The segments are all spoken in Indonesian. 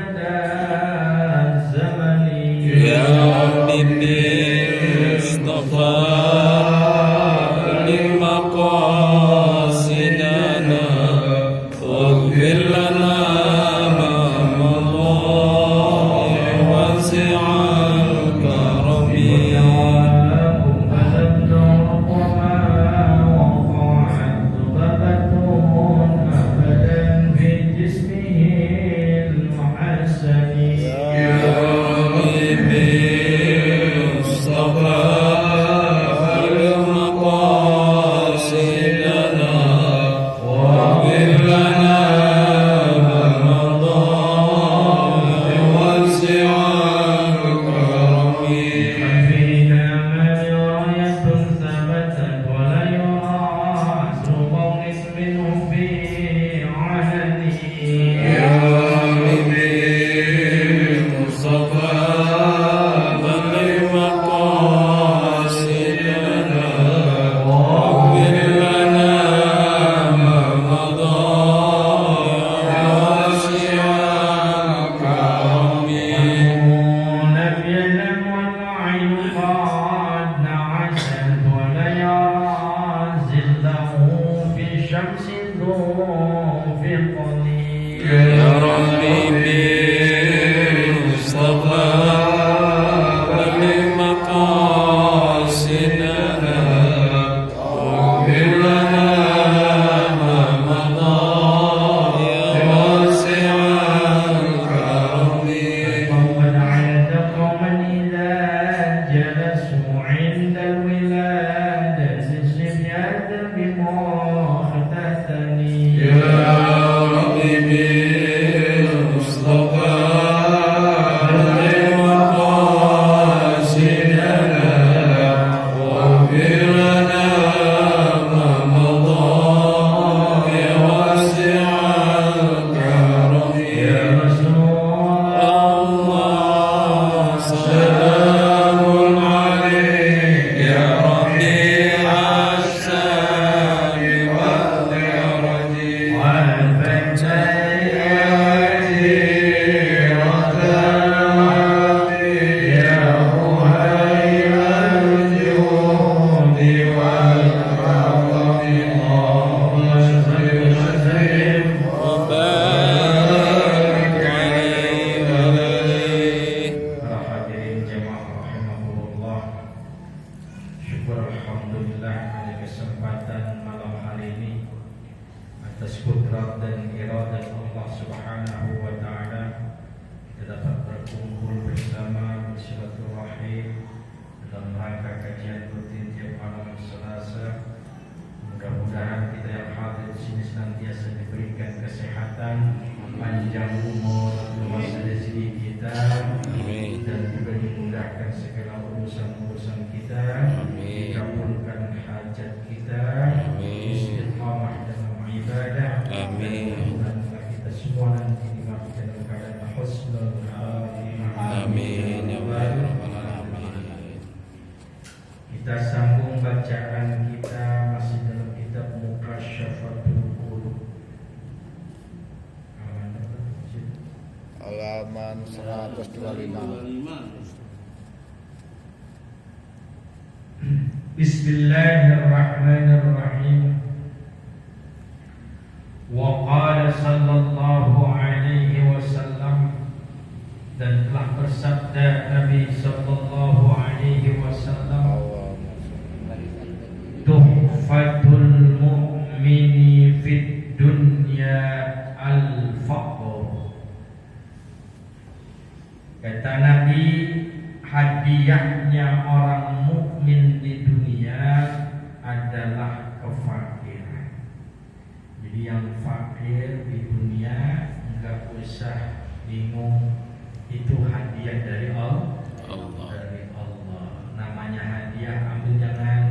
مدى الزمن يا رب اصطفى لمقاصدنا واغفر لنا ما مضى واسع الكرم Kita sambung bacaan kita masih dalam kitab Muqasyafatul Qulub. Halaman 125. Bismillahirrahmanirrahim. Wa qala sallallahu alaihi wasallam, dan telah bersabda Nabi sallallahu alaihi wasallam, tuhfatul mu'mini fid dunya al-faqr. Kata Nabi, hadiahnya orang mukmin di dunia adalah kefakiran. Jadi yang fakir di dunia enggak usah bingung, itu hadiah dari Allah. Dari Allah. Namanya hadiah, ambil jangan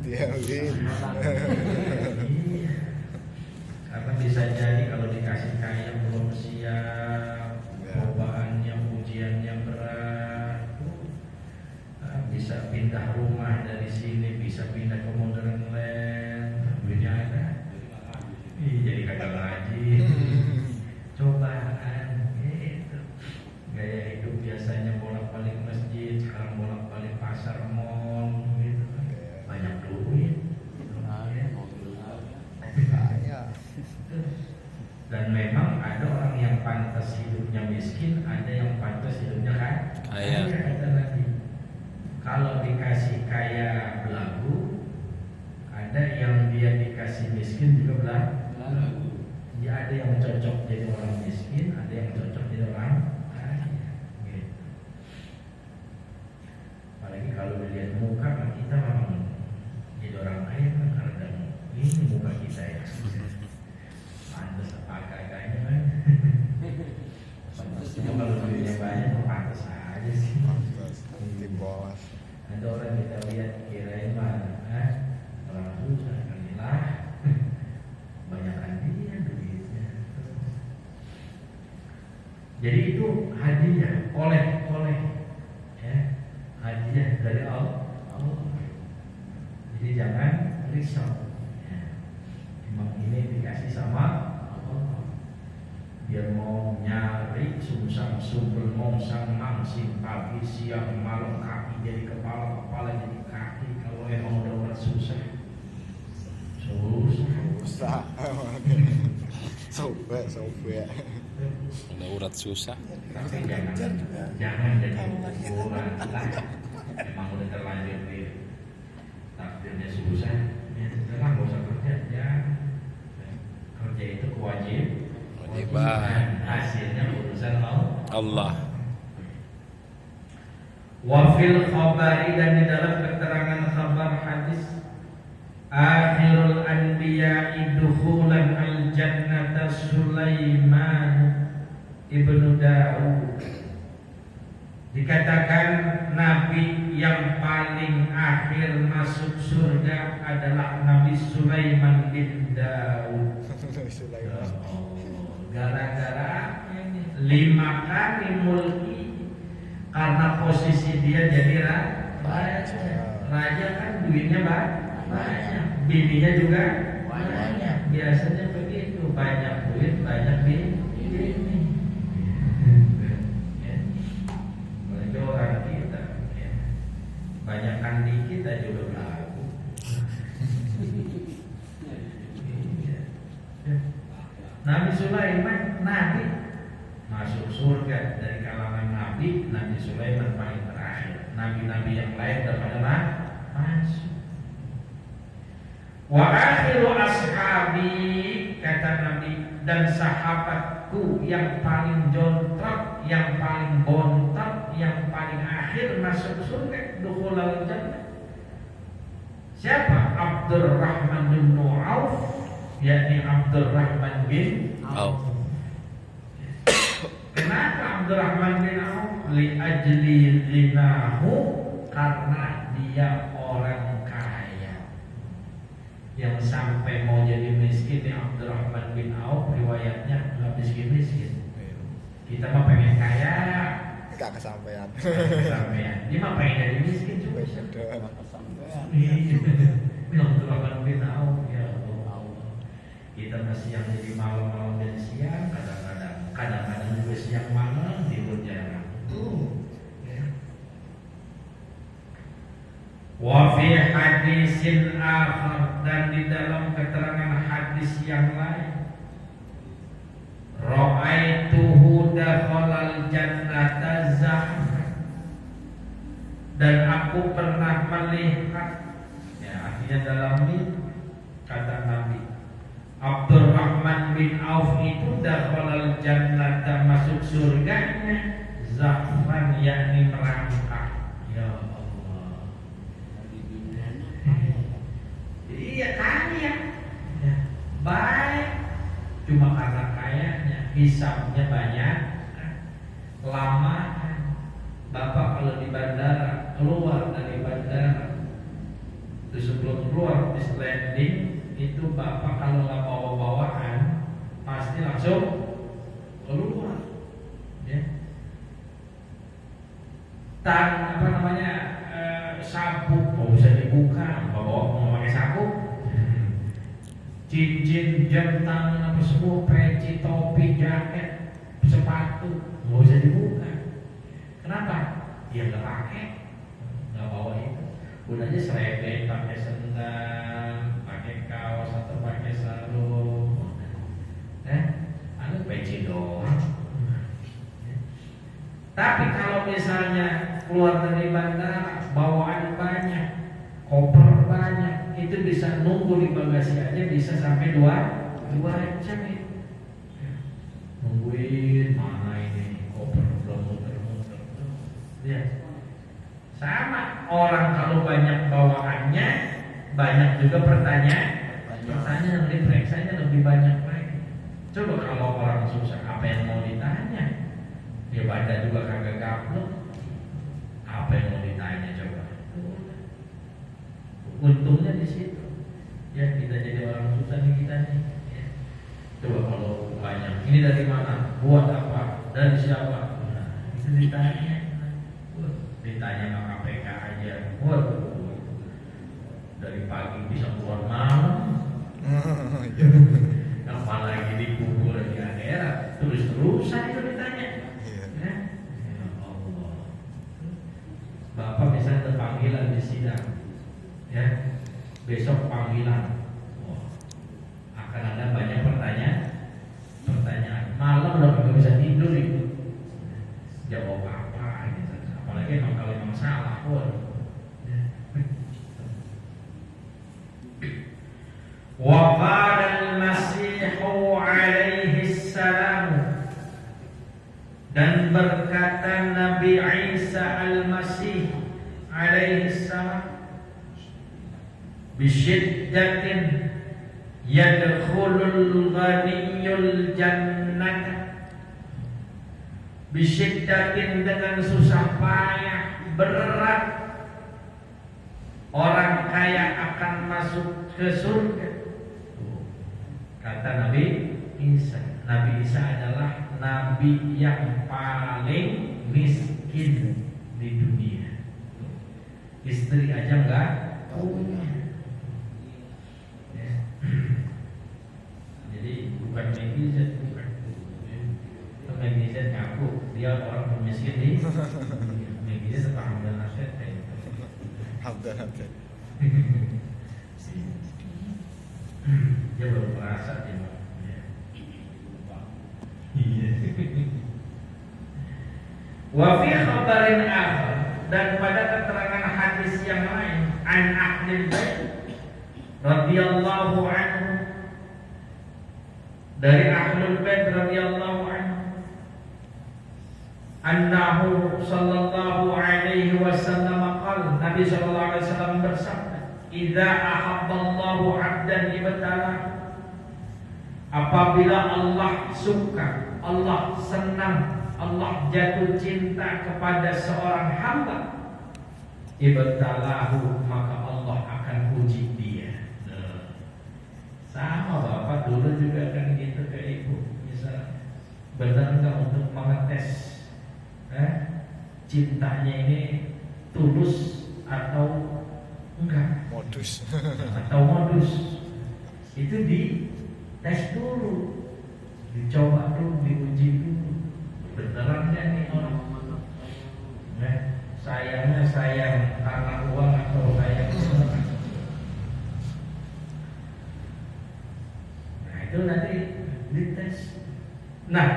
diambil. Karena bisa jadi kalau dikasih kaya belum siap, cobaannya, ujiannya berat, bisa pindah rumah dari sini, bisa pindah ke modern land, duitnya ada, jadi kagak ngaji, cobaan, Dan memang ada orang yang pantas hidupnya miskin, ada yang pantas hidupnya Kaya. Ada lagi. Kalau dikasih kaya belagu, ada yang dia dikasih miskin juga belagu. Ya, ada yang cocok jadi orang miskin, ada yang cocok jadi orang kaya. Gitu. Apalagi kalau dilihat muka kan kita memang jadi orang kaya kan karena ini muka kita ya. Pantas apa kayaknya kan. Cuma kalau duitnya banyak pantas aja sih. Pantas di bos. Ada orang kita lihat kirain mana, orang susah kalilah. Banyakan dia duitnya. Jadi itu hadiah, oleh ya, hadiah dari Allah. Jadi jangan risau. Ya. Emang ini dikasih sama Allah. Dia mau nyari sungsang sumpel mongsang mangsing pagi siang malam kaki jadi kepala jadi kaki. Kalau emang udah susah. Susah. Sobek. Udah urat susah. Tapi jangan jadi ukuran lah. Emang udah terlanjur di takdirnya susah. Ya sudah lah, gak usah kerja. Ya. Kerja itu kewajiban. Hasilnya urusan Allah. Wafil khabari, dan di dalam keterangan khabar hadis, akhirul anbiya'i dukhulan al-jannata Sulaiman ibnu Daud. Dikatakan nabi yang paling akhir masuk surga adalah Nabi Sulaiman bin Daud. Gara-gara 5 kali mulki, karena posisi dia jadi raja. Raja kan duitnya banyak, bininya juga banyak. Biasanya begitu, banyak duit banyak bini. Apalagi orang kita, banyakkan dikit aja udah laku. Nabi Sulaiman, nabi masuk surga. Dari kalangan nabi, Nabi Sulaiman paling terakhir. Nabi-nabi yang lain udah pada masuk. Wa akhiru ashabi, kata Nabi, dan sahabatku yang paling jontrok, yang paling bontot, yang paling akhir masuk surga, dukhulal jannah. Siapa? Abdurrahman bin Auf, yakni Abdurrahman bin Auf. Kenapa Abdurrahman bin Auf? Li ajli ghinahu, karena dia orang kaya. Yang sampai mau jadi miskin ya Abdurrahman bin Auf, riwayatnya nggak miskin. Kita mah pengen kaya, Gak kesampaian. kesampaian. Dia mah pengen jadi miskin juga. Ini Abdurrahman bin Auf, ya Allah. Kita masih yang jadi malam-malam dan siang, kadang-kadang juga siang malam tidur jarang. Wa fi hadisin akhar, dan di dalam keterangan hadis yang lain, ra'aituhu dakhalal jannata zahran, dan aku pernah melihat, ya artinya dalam mimpi, kata Nabi Abdurrahman bin Auf itu dakhalal jannata, masuk surganya, zahran, yakni merangkak. Ya Allah. Iya kaya, ya, baik, cuma karena kayanya, hisabnya banyak, lama. Bapak kalau di bandara, keluar dari bandara, itu sebelum keluar di landing, itu bapak kalau nggak bawa-bawaan pasti langsung keluar, ya. Sabuk mau bisa dibuka, bawa mau pakai sabuk, cincin, jam tangan, apa semua, peci, topi, jaket, sepatu mau bisa dibuka. Kenapa? Dia nggak pakai, nggak bawa itu. Udah aja serepet, pakai sendal, pakai kaos atau pakai sarung. Tapi kalau misalnya keluar dari bandara, bawaan banyak, koper banyak, itu bisa nunggu di bagasi aja bisa sampai 2 jam itu. Nungguin mana ini koper belum muter-muter. Ya. Sama orang kalau banyak bawaannya, banyak juga pertanyaan diperiksanya lebih banyak lagi. Coba kalau orang susah, apa yang mau ditanya? Ya baca juga kagak gaplok. Apa yang mau ditanya coba? Untungnya di situ. Ya kita jadi orang susah nih kita nih. Ya. Coba kalau banyak, ini dari mana? Buat apa? Dari siapa? Nah, itu ditanya. Ditanya sama KPK aja. Waduh. Dari pagi bisa keluar malam. Apalagi dikubur di akhirat, terus-terusan itu ditanya. Ya Allah. Bapak bisa terpanggilan di sidang, ya. Besok panggilan. Wah, akan ada banyak pertanyaan. Malam udah nggak bisa tidur itu. Jawab apa? Gitu. Apalagi kalau emang salah, wa qala al-masih alaihi salam, dan berkata Nabi Isa al-Masih alaihi salam, bisyiddatin yadkhulul ghaniyul jannata, bisyiddatin dengan susah payah berat orang kaya akan masuk ke surga. Kata Nabi Isa. Nabi Isa adalah nabi yang paling miskin di dunia. Istri aja enggak punya. Ya. Jadi bukan Megizet, bukan. Megizet ngaku dia orang miskin di Megizet alhamdulillah sehat. Alhamdulillah. Dia baru merasa dia. Iya. Wa fi khabarin akhar, dan pada keterangan hadis yang lain, an ahlil bait radhiyallahu anhu, dari ahlul bait radhiyallahu anhu, annahu sallallahu alaihi wasallam qala, Nabi sallallahu alaihi wasallam bersabda, idza ahabballahu 'abdan ibtalah, apabila Allah suka, Allah senang, Allah jatuh cinta kepada seorang hamba, ibtalahu, maka Allah akan uji dia. Sama bapak dulu juga kan gitu ke ibu, misal benar nggak untuk mengetes cintanya ini tulus atau enggak, Modus. atau modus, itu di tes dulu, dicoba dulu, diuji dulu, beneran nggak nih orang? Sayangnya sayang karena uang atau sayang beneran? Nah itu nanti dites. Nah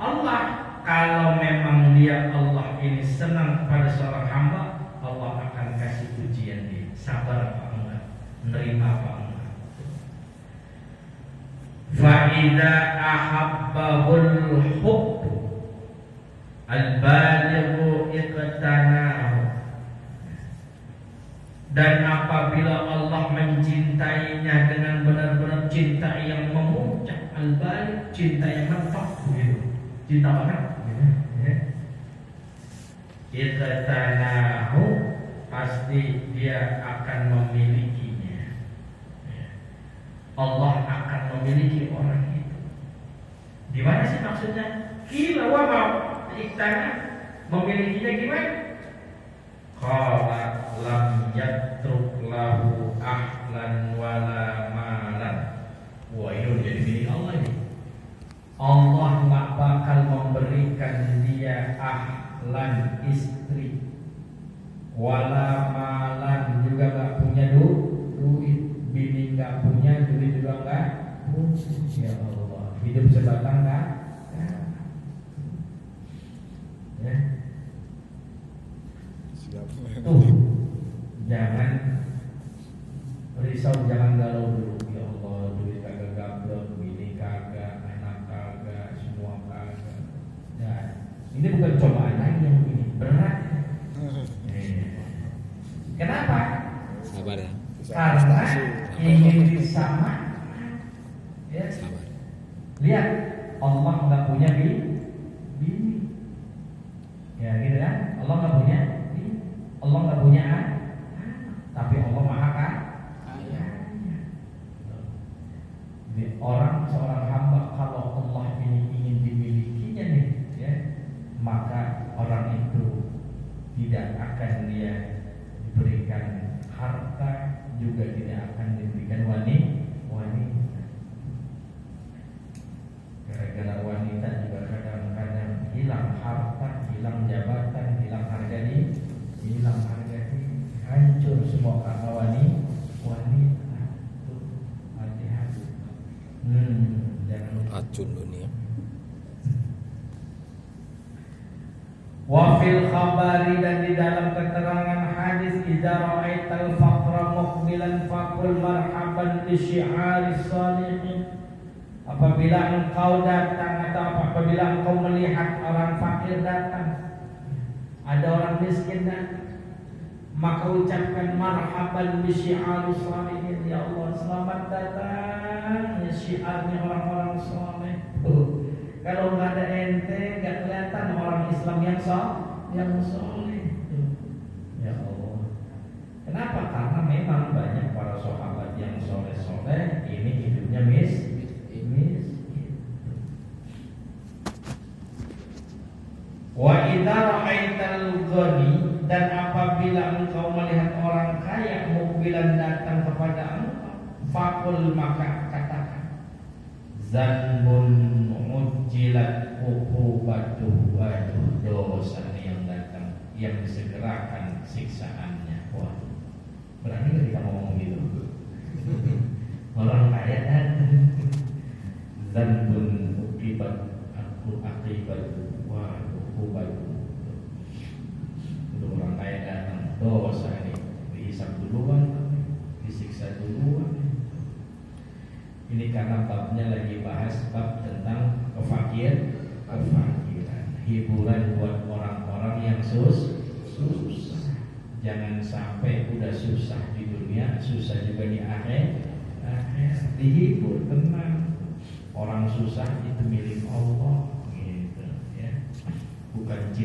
Allah, kalau memang dia Allah ini senang pada seorang hamba, Allah akan kasih ujian dia, sabar apa enggak, menerima apa enggak. Fa'idha ahabbahul hubb al-balighu iqtanahu, dan apabila Allah mencintainya dengan benar-benar cinta yang memuncak, al-baligh, cinta yang mentok gitu, cinta banget gitu, ya. Iqtanahu, pasti dia akan memilikinya. Allah akan memiliki orang itu. Di mana sih maksudnya? Kila wa ma iktana, memilikinya gimana? Qala lam yatruk lahu ahlan wala malan. Wah, ini jadi milik Allah ini. Allah nggak bakal memberikan dia ahlan, istri, wala malan, juga nggak punya duit, bini nggak punya, duit juga nggak punya. Ya Allah, hidup sebatang nggak? Ya. Ini bukan cobaan lagi yang ini, berat. Kenapa? Sabar ya. Karena ingin disamakan. Ya. Sabar. Lihat, Allah nggak punya bini. Ya gitu kan? Allah nggak punya bini. Allah nggak punya anak. Tapi Allah maha kaya. Jadi seorang hamba kalau Allah ini ingin dimilikinya nih, ya, maka orang itu tidak akan dia diberikan harta, juga tidak akan diberikan wanita. Gara-gara wanita juga kadang-kadang hilang harta, hilang jabatan, hilang harga diri, hancur semua karena wanita. Tuh, hati-hati. Jangan lupa. Racun dunia. Wa fil khabari, dan di dalam keterangan hadis, idza ra'aital faqra muqbilan faqul marhaban bi syi'aris salihin. Apabila engkau datang atau apabila engkau melihat orang fakir datang, ada orang miskin datang, maka ucapkan marhaban bi syi'aris salihin. Ya Allah, selamat datang ya syiarnya orang-orang saleh. Kalau nggak ada ente, nggak kelihatan orang Islam yang soleh. Ya Allah. Kenapa? Karena memang banyak para sahabat yang soleh-soleh, ini hidupnya miskin. Wa idza ra'aital ghani, dan apabila engkau melihat orang kaya mukbilan datang kepada engkau, faqul, maka katakan, zanbun mujilat uqubatuhu, waduh, dosa yang datang, yang disegerakan siksaannya. Wah, berani nggak kita ngomong gitu? Orang kaya datang, zanbun uqibat aku akibat, wah, uqubat. Untuk orang kaya datang, dosa ini dihisab duluan, disiksa duluan. Ini karena babnya lagi bahas bab tentang kefakiran, hiburan buat orang-orang yang susah. Jangan sampai udah susah di dunia, susah juga di akhirat. Dihibur, tenang. Orang susah itu milik Allah, gitu ya. Bukan